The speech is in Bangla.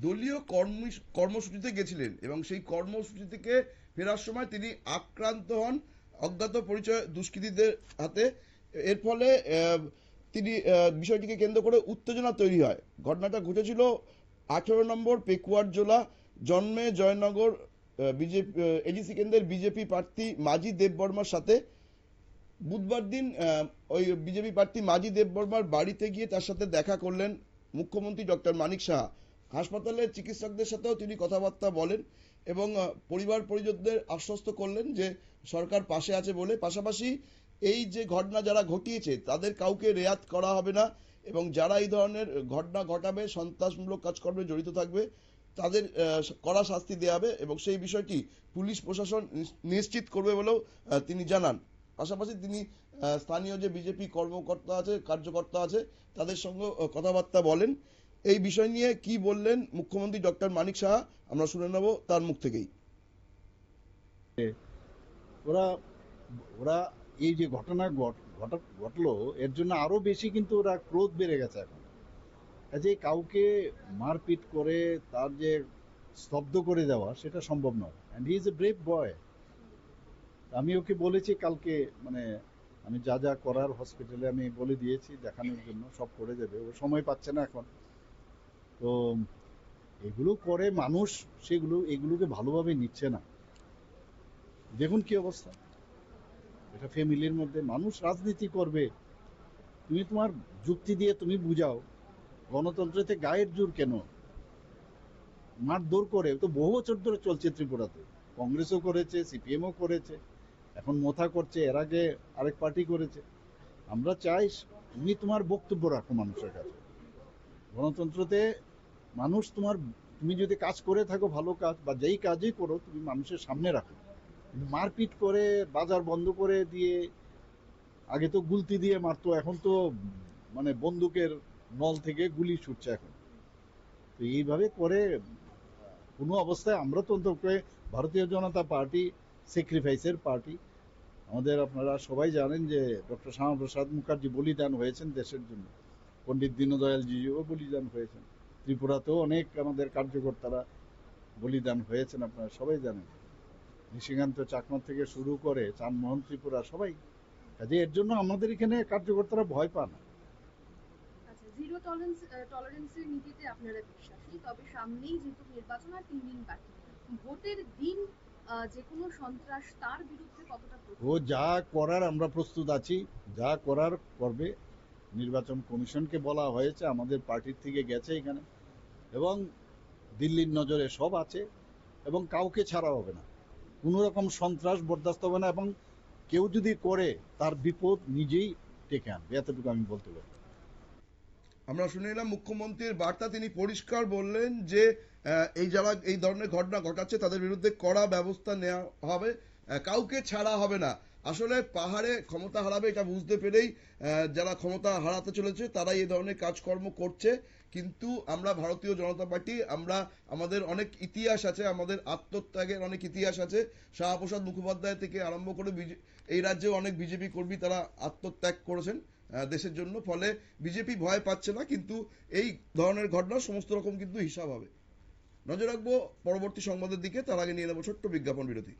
দলীয় কর্মসূচিতে গেছিলেন এবং সেই কর্মসূচি থেকে ফেরার সময় তিনি আক্রান্ত হন অজ্ঞাত পরিচয় দুষ্কৃতীদের হাতে। এর ফলে তিনি বিষয়টিকে কেন্দ্র করে উত্তেজনা তৈরি হয়। ঘটনাটা ঘটেছিল 18 নম্বর পেকুয়ার জোলা জন্মে জয়নগর বিজেপি এডিসি কেন্দ্রের বিজেপি প্রার্থী মাজি দেববর্মার সাথে। বুধবার দিন ওই বিজেপি প্রার্থী মাজি দেববর্মার বাড়িতে গিয়ে তার সাথে দেখা করলেন মুখ্যমন্ত্রী ডক্টর মানিক সাহা। হাসপাতালের চিকিৎসকদের সাথেও তিনি কথাবার্তা বলেন এবং পরিবার পরিজনদের আশ্বস্ত করলেন যে সরকার পাশে আছে বলে। পাশাপাশি এই যে ঘটনা যারা ঘটিয়েছে তাদের কাউকে রেয়াত করা হবে না এবং যারা এই ধরনের ঘটনা ঘটাবে, সন্ত্রাসমূলক কাজকর্মে জড়িত থাকবে, তাদের কড়া শাস্তি দেওয়া হবে এবং সেই বিষয়টি পুলিশ প্রশাসন নিশ্চিত করবে বলেও তিনি জানান। পাশাপাশি তিনি স্থানীয় যে বিজেপি কর্মকর্তা আছে, কার্যকর্তা আছে, তাদের সঙ্গে কথাবার্তা বলেন। এই বিষয় নিয়ে কি বললেন মুখ্যমন্ত্রী ডক্টর মানিক সাহা আমরা শুনে নেব তার মুখ থেকেই। ওরা ওরা এই যে ঘটনা ঘটলো এর জন্য আরো বেশি কিন্তু ওরা ক্রোধ বেড়ে গেছে এখন। কাজে কাউকে মারপিট করে তার যে স্তব্ধ করে দেওয়া সেটা সম্ভব নয়। And he is a brave বয়। আমি ওকে বলেছি কালকে, মানে আমি যা যা করার হসপিটালে আমি বলে দিয়েছি দেখানোর জন্য, সব করে দেবে। ও সময় পাচ্ছে না এখন। তো এগুলো করে মানুষ, এগুলোকে ভালোভাবে নিচ্ছে না। দেখুন কি অবস্থা। এটা ফ্যামিলির মধ্যে মানুষ রাজনীতি করবে, তুমি তোমার যুক্তি দিয়ে তুমি বুঝাও। গণতন্ত্রেতে গায়ের জোর কেন? মারধর করে তো বহু বছর ধরে চলছে ত্রিপুরাতে। কংগ্রেসও করেছে, সিপিএমও করেছে, এখন মোথা করছে, এর আগে আরেক পার্টি করেছে। আমরা চাই তুমি তোমার বক্তব্য রাখো মানুষের কাছে। গণতন্ত্রতে মানুষ তুমি যদি কাজ করে থাকো, ভালো কাজ বা যেই কাজই করো, তুমি মানুষের সামনে রাখো। মারপিট করে, বাজার বন্ধ করে দিয়ে, আগে তো গুলতি দিয়ে মারতো, এখন তো মানে বন্দুকের নল থেকে গুলি ছুটছে এখন। তো এইভাবে করে কোনো অবস্থায় আমরা তো অন্তত ভারতীয় জনতা পার্টি স্যাক্রিফাইসের পার্টি। আমাদের আপনারা সবাই জানেন যে ডক্টর শ্যামাপ্রসাদ মুখার্জি বলিদান হয়েছেন দেশের জন্য, পণ্ডিত দীনদয়ালজিও বলিদান হয়েছেন, ত্রিপুরাতেও অনেক আমাদের কার্যকর্তারা বলিদান হয়েছেন, আপনারা সবাই জানেন। নিশিকান্ত চাকমা থেকে শুরু করে চানমোহন ত্রিপুরা সবাই। কাজে এর জন্য আমাদের এখানে কার্যকর্তারা ভয় পান না। জিরো টলারেন্সের নীতিতে আপনারা বিশ্বাসী, তবে সামনেই যেহেতু নির্বাচন আর 3 দিন বাকি, ভোটের দিন যে কোনো সন্ত্রাস তার বিরুদ্ধে কতটা ও যা করার আমরা প্রস্তুত আছি, যা করার করবে। নির্বাচন কমিশনকে বলা হয়েছে, আমাদের পার্টির থেকে গেছে এখানে, এবং দিল্লির নজরে সব আছে এবং কাউকে ছাড়া হবে না। কোনো রকম সন্ত্রাস বরদাস্ত হবে না এবং কেউ যদি করে তার বিপদ নিজেই ডেকে আনবে, এতটুকু আমি বলতে পারি। আমরা শুনে এলাম মুখ্যমন্ত্রীর বার্তা। তিনি পরিষ্কার বললেন যে এই যারা এই ধরনের ঘটনা ঘটাচ্ছে তাদের বিরুদ্ধে কড়া ব্যবস্থা নেওয়া হবে, কাউকে ছাড়া হবে না। আসলে পাহাড়ে ক্ষমতা হারাবে এটা বুঝতে পেরেই যারা ক্ষমতা হারাতে চলেছে তারাই এই ধরনের কাজকর্ম করছে। কিন্তু আমরা ভারতীয় জনতা পার্টি, আমরা আমাদের অনেক ইতিহাস আছে, আমাদের আত্মত্যাগের অনেক ইতিহাস আছে। শাহপ্রসাদ মুখোপাধ্যায় থেকে আরম্ভ করে এই রাজ্যেও অনেক বিজেপি কর্মী তারা আত্মত্যাগ করেছেন দেশের জন্য। ফলে বিজেপি ভয় পাচ্ছে না, কিন্তু এই ধরনের ঘটনার সমস্ত রকম কিন্তু হিসাব হবে। নজর রাখবো পরবর্তী সংবাদের দিকে, তার আগে নিয়ে নেবো ছোট্ট বিজ্ঞাপন বিরতি।